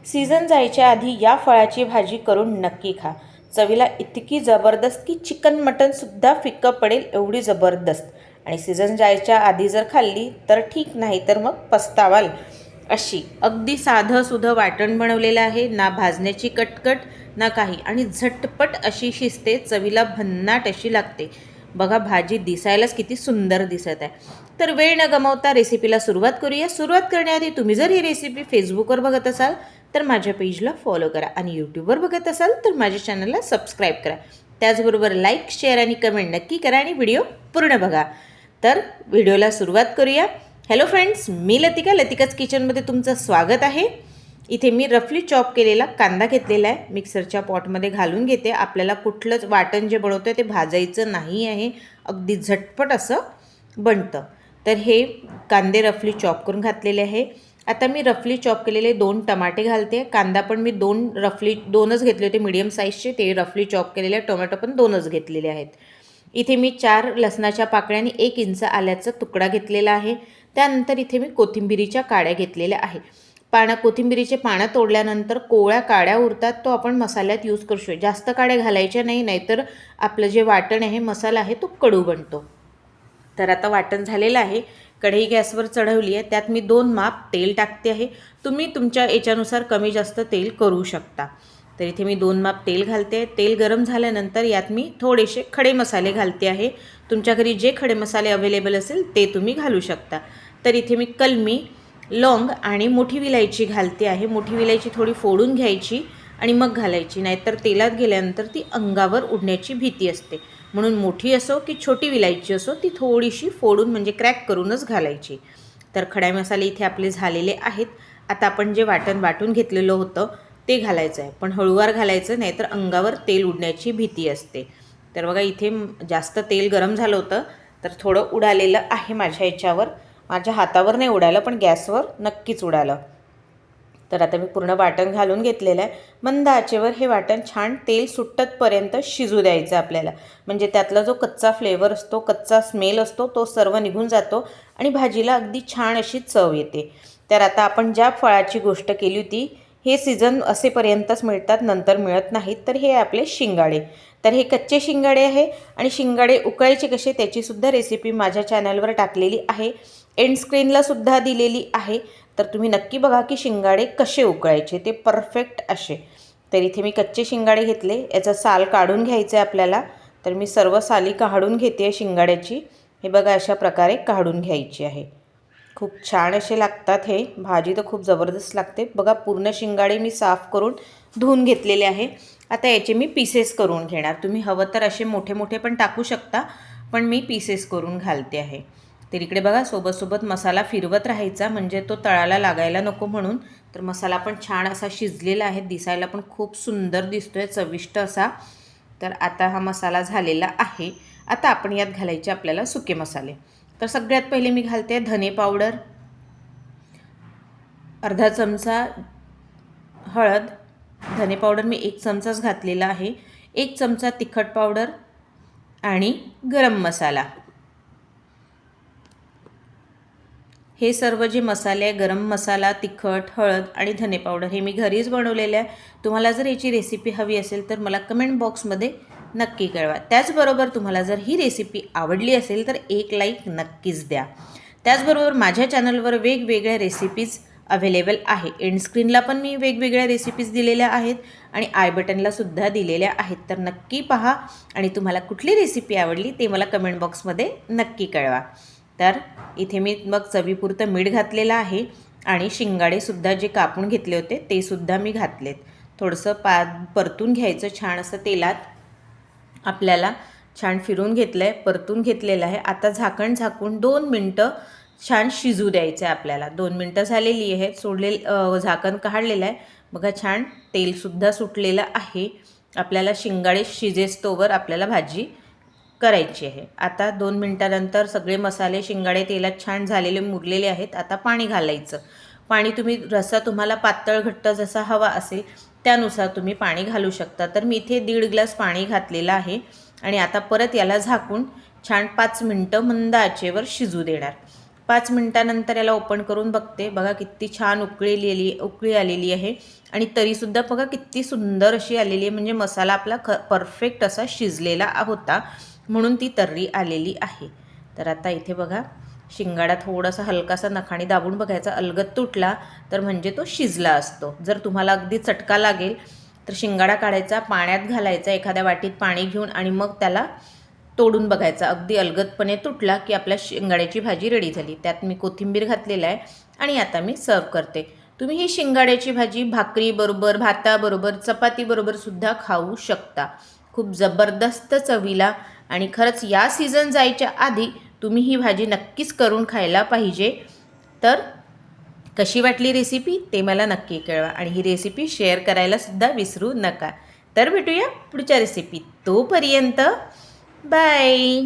Season जायच्या आधी या फळाची भाजी करून नक्की खा. चवीला इतकी जबरदस्त की चिकन मटनसुद्धा फिक्कं पडेल एवढी जबरदस्त. आणि सीझन जायच्या आधी जर खाल्ली तर ठीक, नाही तर मग पस्तावाल. अशी अगदी साधंसुधं वाटण बनवलेलं आहे, ना भाजण्याची कटकट ना काही, आणि झटपट अशी शिजते, चवीला भन्नाट अशी लागते. बघा, भाजी दिसायलाच किती सुंदर दिसत आहे. तर वेळ न गमावता रेसिपीला सुरुवात करूया. सुरुवात करण्याआधी तुम्ही जर ही रेसिपी फेसबुकवर बघत असाल तर माझ्या पेजला फॉलो करा, आणि यूट्यूबवर बघत असाल तर माझ्या चॅनलला सबस्क्राईब करा. त्याचबरोबर लाईक, शेअर आणि कमेंट नक्की करा, आणि व्हिडिओ पूर्ण बघा. तर व्हिडिओला सुरुवात करूया. हॅलो फ्रेंड्स, मी लतिकाच किचनमध्ये तुमचं स्वागत आहे. इथे मी रफली चॉप केलेला कांदा घेतलेला आहे, मिक्सरच्या पॉटमध्ये घालून घेते. आपल्याला कुठलंच वाटण जे बनवतं ते भाजायचं नाही आहे, अगदी झटपट असं बनतं. तर हे कांदे रफली चॉप करून घातलेले आहे. आता मी रफली चॉप केलेले 2 टमाटे घालते. कांदा पण मी 2च घेतले होते मीडियम साईजचे, ते रफली चॉप केलेले. टोमॅटो पण 2च घेतलेले आहेत. इथे मी 4 लसणाच्या पाकळ्या आणि 1 इंच आल्याचा तुकडा घेतलेला आहे. त्यानंतर इथे मी कोथिंबिरीच्या काड्या घेतलेल्या आहे. कोथिंबिरीचे पानं तोडल्यानंतर कोवळ्या काड्या उरतात, तो आपण मसाल्यात यूज करू शकतो. जास्त काड्या घालायच्या नाही, नाहीतर आपलं जे वाटण आहे, मसाला आहे, तो कडू बनतो. तर आता वाटण झालेलं आहे. कढई गॅसवर चढवली आहे. त्यात मी 2 माप तेल टाकते आहे. तुम्ही तुमच्या याच्यानुसार कमी जास्त तेल करू शकता. तर इथे मी 2 माप तेल घालते. तेल गरम झाल्यानंतर यात मी थोडेसे खडे मसाले घालते आहे. तुमच्या घरी जे खडे मसाले अवेलेबल असेल ते तुम्ही घालू शकता. तर इथे मी कलमी, लौंग आणि मोठी विलायची घालते आहे. मोठी विलायची थोडी फोडून घ्यायची आणि मग घालायची, नाहीतर तेलात गेल्यानंतर ती अंगावर उडण्याची भीती असते. म्हणून मोठी असो की छोटी विलायची असो, ती थोडीशी फोडून म्हणजे क्रॅक करूनच घालायची. तर खडे मसाले इथे आपले झालेले आहेत. आता आपण जे वाटण वाटून घेतलेलं होतं ते घालायचं आहे, पण हळूवार घालायचं, नाहीतर अंगावर तेल उडण्याची भीती असते. तर बघा, इथे जास्त तेल गरम झालं होतं तर थोडं उडालेलं आहे माझ्या याच्यावर. माझ्या हातावर नाही उडालं, पण गॅसवर नक्कीच उडालं. तर आता मी पूर्ण वाटण घालून घेतलेलं आहे. मंद आचेवर हे वाटण छान तेल सुट्टतपर्यंत शिजू द्यायचं आपल्याला. म्हणजे त्यातला जो कच्चा फ्लेवर असतो, कच्चा स्मेल असतो, तो सर्व निघून जातो आणि भाजीला अगदी छान अशी चव येते. तर आता आपण ज्या फळाची गोष्ट केली होती, हे सीझन असेपर्यंतच मिळतात, नंतर मिळत नाहीत. तर हे आपले शिंगाडे. तर हे कच्चे शिंगाडे आहे, आणि शिंगाडे उकळायचे कसे त्याचीसुद्धा रेसिपी माझ्या चॅनलवर टाकलेली आहे. एंड स्क्रीनलासुद्धा दिलेली आहे. तर तुम्ही नक्की बघा की शिंगाडे कसे उकळायचे ते परफेक्ट असे. तर इथे मी कच्चे शिंगाडे घेतले. याचं साल काढून घ्यायचं आहे आपल्याला. तर मी सर्व साली काढून घेते आहे शिंगाड्याची. हे बघा, अशा प्रकारे काढून घ्यायची आहे. खूप छान असे लागतात हे. भाजी तर खूप जबरदस्त लागते. बघा, पूर्ण शिंगाडे मी साफ करून धुवून घेतलेले आहे. आता याचे मी पीसेस करून घेणार. तुम्ही हवं तर असे मोठे मोठे पण टाकू शकता, पण मी पीसेस करून घालते आहे. तर इकडे बघा, सोबत मसाला फिरवत राहायचा, म्हणजे तो तळाला लागायला नको म्हणून. तर मसाला पण छान असा शिजलेला आहे, दिसायला पण खूप सुंदर दिसतोय, चविष्ट असा. तर आता हा मसाला झालेला आहे. आता आपण यात घालायचे आपल्याला सुके मसाले. तर सगळ्यात पहिले मी घालते धने पावडर, अर्धा चमचा हळद. धने पावडर मी 1 चमचाच घातलेला आहे. 1 चमचा तिखट पावडर आणि गरम मसाला. हे सर्व जे मसाले आहे, गरम मसाला, तिखट, हळद आणि धने पावडर, हे मी घरीच बनवलेले आहे. तुम्हाला जर याची रेसिपी हवी असेल तर मला कमेंट बॉक्समध्ये नक्की कळवा. त्याचबरोबर तुम्हाला जर ही रेसिपी आवडली असेल तर एक लाईक नक्कीच द्या. त्याचबरोबर माझ्या चॅनलवर वेगवेगळ्या रेसिपीज अवेलेबल आहे. एंड स्क्रीनला पण मी वेगवेगळ्या रेसिपीज दिलेल्या आहेत आणि आय बटनलासुद्धा दिलेल्या आहेत. तर नक्की पहा, आणि तुम्हाला कुठली रेसिपी आवडली ते मला कमेंट बॉक्समध्ये नक्की कळवा. तर इथे मी मग चवीपुरतं मीठ घातलेलं आहे, आणि शिंगाडेसुद्धा जे कापून घेतले होते ते सुद्धा मी घातलेत. थोडंसं परतून घ्यायचं छान असं तेलात. आपल्याला छान फिरून घेतलं आहे, परतून घेतलेलं आहे. आता झाकून 2 मिनटं छान शिजू द्यायचं आहे आपल्याला. 2 मिनटं झालेली आहेत. झाकण काढलेलं आहे. बघा, छान तेलसुद्धा सुटलेलं आहे. आपल्याला शिंगाडे शिजेस्तोवर आपल्याला भाजी करायची आहे. आता 2 मिनटानंतर सगळे मसाले, शिंगाडे तेलात छान झालेले, मुरलेले आहेत. आता पाणी घालायचं. पाणी रस्सा तुम्हाला पातळ घट्ट जसा हवा असेल त्यानुसार तुम्ही पाणी घालू शकता. तर मी इथे 1.5 ग्लास पाणी घातलेलं आहे, आणि आता परत याला झाकून छान 5 मिनटं मंद आचेवर शिजू देणार. 5 मिनिटानंतर याला ओपन करून बघते. बघा किती छान उकळी आलेली आहे आणि तरीसुद्धा बघा किती सुंदर अशी आलेली आहे. म्हणजे मसाला आपला परफेक्ट असा शिजलेला होता म्हणून ती तर्री आलेली आहे. तर आता इथे बघा शिंगाडा थोडासा हलकासा नखाने दाबून बघायचा. अलगद तुटला तर म्हणजे तो शिजला असतो. जर तुम्हाला अगदी चटका लागेल तर शिंगाडा काढायचा, पाण्यात घालायचा, एखाद्या वाटीत पाणी घेऊन आणि मग त्याला तोडून बघायचा. अगदी अलगदपणे तुटला की आपल्या शिंगाड्याची भाजी रेडी झाली. त्यात मी कोथिंबीर घातलेला आहे आणि आता मी सर्व करते. तुम्ही ही शिंगाड्याची भाजी भाकरीबरोबर, भाताबरोबर, चपातीबरोबर सुद्धा खाऊ शकता. खूप जबरदस्त चवीला आणि खरंच या सीझन जायच्या आधी तुम्ही ही भाजी नक्कीच करून खायला पाहिजे. तर कशी वाटली रेसिपी ते मला नक्की कळवा आणि ही रेसिपी शेअर करायला सुद्धा विसरू नका. तर भेटूया पुढच्या रेसिपीत. तोपर्यंत बाय.